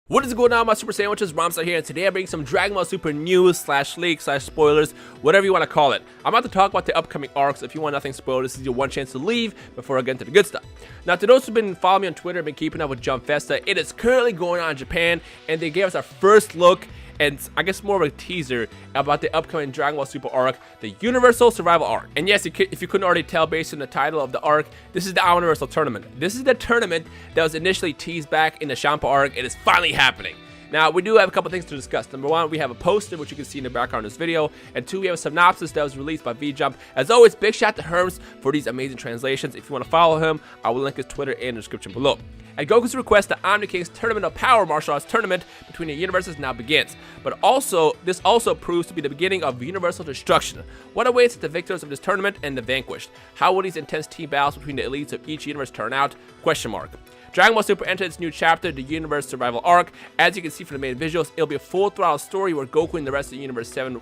What is going on, my Super Sandwiches? Ramsa here, and today I'm bringing some Dragon Ball Super news / leaks / spoilers, whatever you want to call it. I'm about to talk about the upcoming arcs. If you want nothing spoiled, this is your one chance to leave before I get into the good stuff. Now, to those who've been following me on Twitter and been keeping up with Jump Festa, it is currently going on in Japan, and they gave us our first look, and I guess more of a teaser about the upcoming Dragon Ball Super arc, the Universal Survival Arc. And yes, if you couldn't already tell based on the title of the arc, this is the Omniversal Tournament. This is the tournament that was initially teased back in the Champa arc. It is finally happening. Now, we do have a couple things to discuss. Number one, we have a poster, which you can see in the background of this video. And two, we have a synopsis that was released by VJump. As always, big shout out to Herms for these amazing translations. If you want to follow him, I will link his Twitter in the description below. At Goku's request, the Omni King's Tournament of Power martial arts tournament between the universes now begins. But also, this also proves to be the beginning of universal destruction. What awaits the victors of this tournament and the vanquished? How will these intense team battles between the elites of each universe turn out? Question mark. Dragon Ball Super entered its new chapter, the Universe Survival Arc. As you can see from the main visuals, it'll be a full-throttle story where Goku and the rest of the Universe 7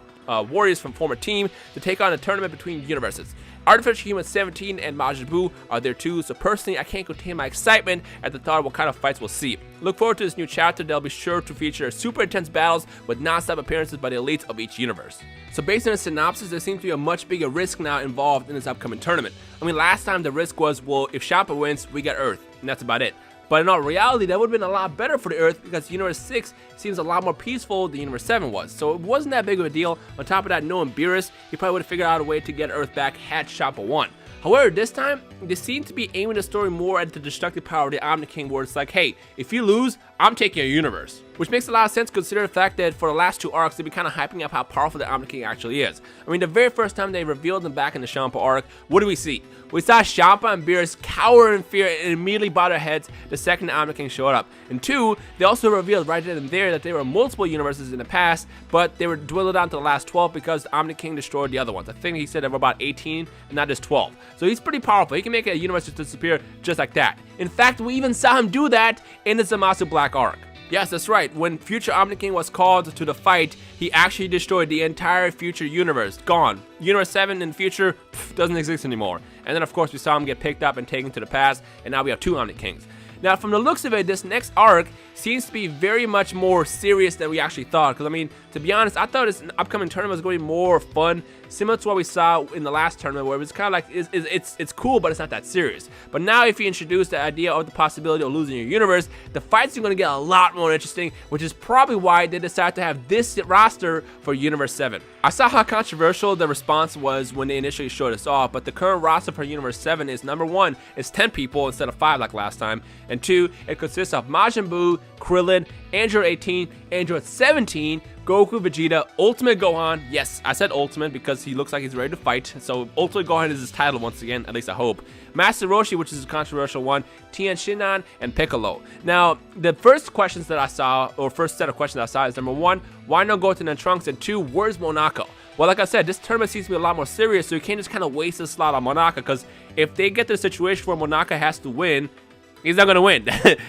warriors from former team to take on a tournament between universes. Artificial Human 17 and Majin Buu are there too, so personally I can't contain my excitement at the thought of what kind of fights we'll see. Look forward to this new chapter. They'll be sure to feature super intense battles with non-stop appearances by the elites of each universe. So based on the synopsis, there seems to be a much bigger risk now involved in this upcoming tournament. I mean, last time the risk was, well, if Champa wins, we get Earth, and that's about it. But in all reality, that would have been a lot better for the Earth because Universe 6 seems a lot more peaceful than Universe 7 was. So it wasn't that big of a deal. On top of that, knowing Beerus, he probably would have figured out a way to get Earth back had Champa won. However, this time, they seem to be aiming the story more at the destructive power of the Omni King, where it's like, hey, if you lose, I'm taking your universe. Which makes a lot of sense considering the fact that for the last two arcs, they've been kind of hyping up how powerful the Omni King actually is. I mean, the very first time they revealed him back in the Champa arc, what do we see? We saw Champa and Beerus cower in fear and immediately bow their heads the second the Omni King showed up. And two, they also revealed right then and there that there were multiple universes in the past, but they were dwindled down to the last 12 because the Omni King destroyed the other ones. I think he said there were about 18 and not just 12. So he's pretty powerful. He can make a universe just disappear just like that. In fact, we even saw him do that in the Zamasu Black arc. Yes, that's right. When future Omni King was called to the fight, he actually destroyed the entire future universe. Gone. Universe 7 in the future doesn't exist anymore. And then, of course, we saw him get picked up and taken to the past, and now we have two Omni Kings. Now, from the looks of it, this next arc seems to be very much more serious than we actually thought. Because, I mean, to be honest, I thought this upcoming tournament was going to be more fun, similar to what we saw in the last tournament, where it was kind of like, it's cool, but it's not that serious. But now, if you introduce the idea of the possibility of losing your universe, the fights are going to get a lot more interesting, which is probably why they decided to have this roster for Universe 7. I saw how controversial the response was when they initially showed us off, but the current roster for Universe 7 is, number one, it's 10 people instead of 5 like last time, and two, it consists of Majin Buu, Krillin, Android 18, Android 17, Goku, Vegeta, Ultimate Gohan. Yes, I said Ultimate because he looks like he's ready to fight. So Ultimate Gohan is his title once again, at least I hope. Master Roshi, which is a controversial one, Tien Shinhan, and Piccolo. Now, the first questions that I saw, or first set of questions I saw is number one, why no Goten and Trunks? And two, where's Monaka? Well, like I said, this tournament seems to be a lot more serious, so you can't just kind of waste a slot on Monaka, because if they get to a situation where Monaka has to win, he's not going to win.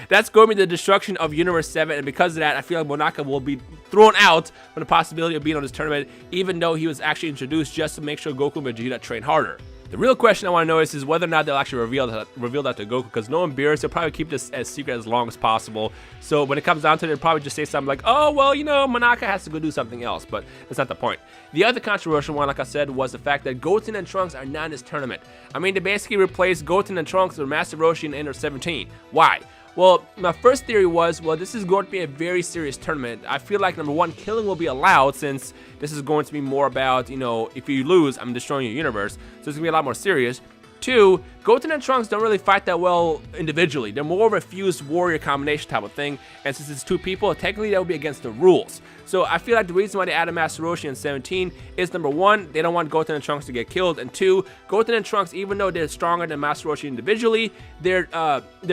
That's going to be the destruction of Universe 7, and because of that, I feel like Monaka will be thrown out from the possibility of being on this tournament, even though he was actually introduced just to make sure Goku and Vegeta train harder. The real question I want to know is whether or not they'll actually reveal that to Goku, because knowing Beerus, they'll probably keep this as secret as long as possible. So when it comes down to it, they'll probably just say something like, oh, well, you know, Monaka has to go do something else, but that's not the point. The other controversial one, like I said, was the fact that Goten and Trunks are not in this tournament. I mean, they basically replaced Goten and Trunks with Master Roshi and Ender 17. Why? Well, my first theory was, well, this is going to be a very serious tournament. I feel like, number one, killing will be allowed since this is going to be more about, you know, if you lose, I'm destroying your universe. So it's going to be a lot more serious. Two, Goten and Trunks don't really fight that well individually. They're more of a fused warrior combination type of thing. And since it's two people, technically that would be against the rules. So I feel like the reason why they added Master Roshi and 17 is, number one, they don't want Goten and Trunks to get killed. And two, Goten and Trunks, even though they're stronger than Master Roshi individually, their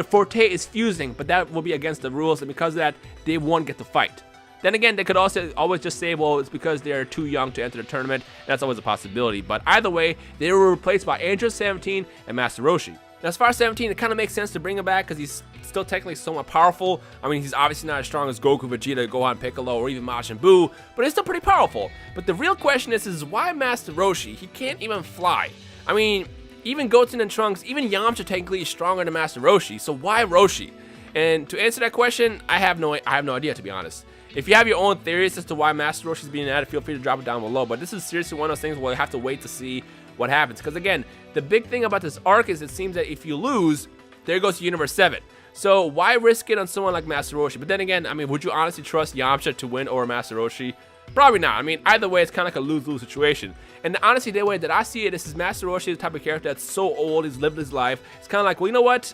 forte is fusing. But that will be against the rules. And because of that, they won't get to fight. Then again, they could also always just say, well, it's because they're too young to enter the tournament. That's always a possibility. But either way, they were replaced by Android 17 and Master Roshi. Now, as far as 17, it kind of makes sense to bring him back because he's still technically somewhat powerful. I mean, he's obviously not as strong as Goku, Vegeta, Gohan, Piccolo, or even Majin Buu, but he's still pretty powerful. But the real question is why Master Roshi? He can't even fly. I mean, even Goten and Trunks, even Yamcha technically is stronger than Master Roshi, so why Roshi? And to answer that question, I have no idea, to be honest. If you have your own theories as to why Master Roshi is being added, feel free to drop it down below. But this is seriously one of those things where we'll have to wait to see what happens. Because again, the big thing about this arc is it seems that if you lose, there goes Universe 7. So why risk it on someone like Master Roshi? But then again, I mean, would you honestly trust Yamcha to win over Master Roshi? Probably not. I mean, either way, it's kind of like a lose-lose situation. And honestly, the way that I see it, this is Master Roshi, the type of character that's so old, he's lived his life. It's kind of like, well, you know what?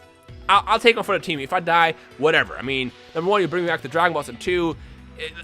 I'll take him for the team. If I die, whatever. I mean, number one, you bring me back to Dragon Balls, and two,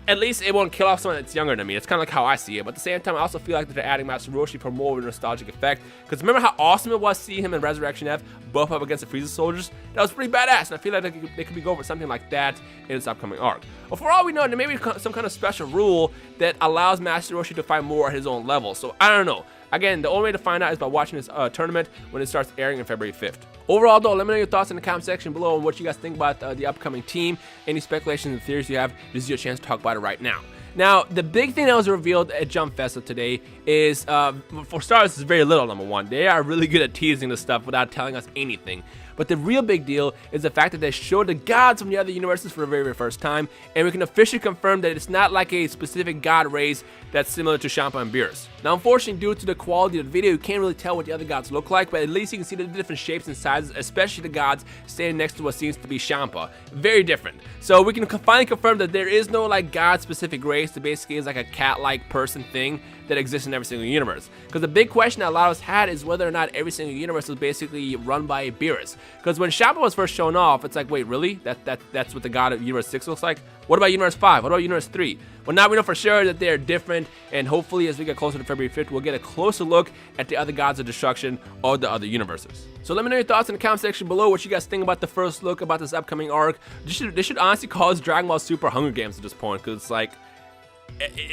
at least it won't kill off someone that's younger than me. It's kind of like how I see it. But at the same time, I also feel like that they're adding Master Roshi for more of a nostalgic effect. Because remember how awesome it was seeing him in Resurrection F buff up against the Frieza soldiers? That was pretty badass, and I feel like they could be going for something like that in this upcoming arc. But for all we know, there may be some kind of special rule that allows Master Roshi to fight more at his own level. So I don't know. Again, the only way to find out is by watching this tournament when it starts airing on February 5th. Overall, though, let me know your thoughts in the comment section below on what you guys think about the upcoming team. Any speculations and theories you have, this is your chance to talk about it right now. Now, the big thing that was revealed at Jump Festa today is, for starters, this is very little, number one. They are really good at teasing this stuff without telling us anything. But the real big deal is the fact that they showed the gods from the other universes for the very first time, and we can officially confirm that it's not like a specific god race that's similar to Champa and Beerus. Now, unfortunately, due to the quality of the video, you can't really tell what the other gods look like, but at least you can see the different shapes and sizes, especially the gods standing next to what seems to be Champa. Very different. So we can finally confirm that there is no like god-specific race that basically is like a cat-like person thing that exists in every single universe. Because the big question that a lot of us had is whether or not every single universe was basically run by Beerus. Because when Champa was first shown off, it's like, wait, really? That's what the god of Universe 6 looks like? What about Universe 5? What about Universe 3? Well, now we know for sure that they're different, and hopefully as we get closer to February 5th, we'll get a closer look at the other gods of destruction or the other universes. So let me know your thoughts in the comment section below, what you guys think about the first look about this upcoming arc. They should honestly call this Dragon Ball Super Hunger Games at this point, because it's like,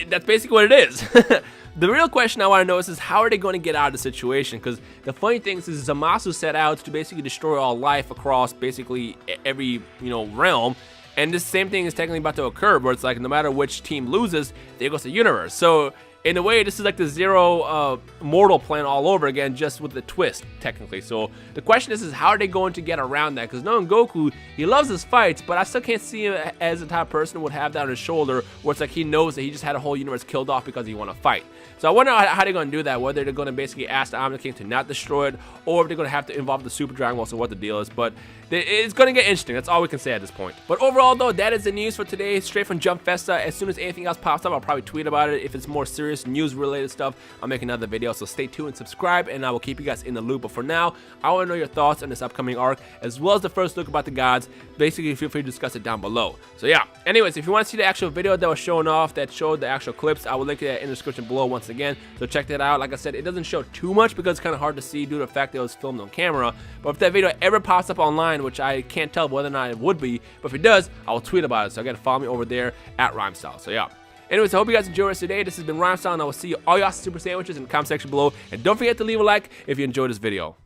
that's basically what it is. The real question I want to know is how are they going to get out of the situation? Because the funny thing is Zamasu set out to basically destroy all life across basically every realm, and this same thing is technically about to occur, where it's like no matter which team loses, there goes the universe. So in a way, this is like the Zero Mortal plan all over again, just with the twist, technically. So the question is how are they going to get around that? Because knowing Goku, he loves his fights, but I still can't see him as the type of person who would have that on his shoulder, where it's like he knows that he just had a whole universe killed off because he want to fight. So I wonder how they're going to do that, whether they're going to basically ask the Omni King to not destroy it, or if they're going to have to involve the Super Dragon Ball, so what the deal is. But it's going to get interesting. That's all we can say at this point. But overall, though, that is the news for today, straight from Jump Festa. As soon as anything else pops up, I'll probably tweet about it. If it's more serious news-related stuff, I'll make another video. So stay tuned and subscribe, and I will keep you guys in the loop. But for now, I want to know your thoughts on this upcoming arc, as well as the first look about the gods. Basically, feel free to discuss it down below. So yeah, anyways, if you want to see the actual video that was shown off, that showed the actual clips, I will link it in the description below once again. So check that out. Like I said, it doesn't show too much because it's kind of hard to see due to the fact that it was filmed on camera. But if that video ever pops up online, which I can't tell whether or not it would be, but if it does, I will tweet about it. So again, follow me over there at RhymeStyle. So yeah. Anyways, I hope you guys enjoyed us today. This has been RhymeStyle, and I will see you all y'all super sandwiches in the comment section below. And don't forget to leave a like if you enjoyed this video.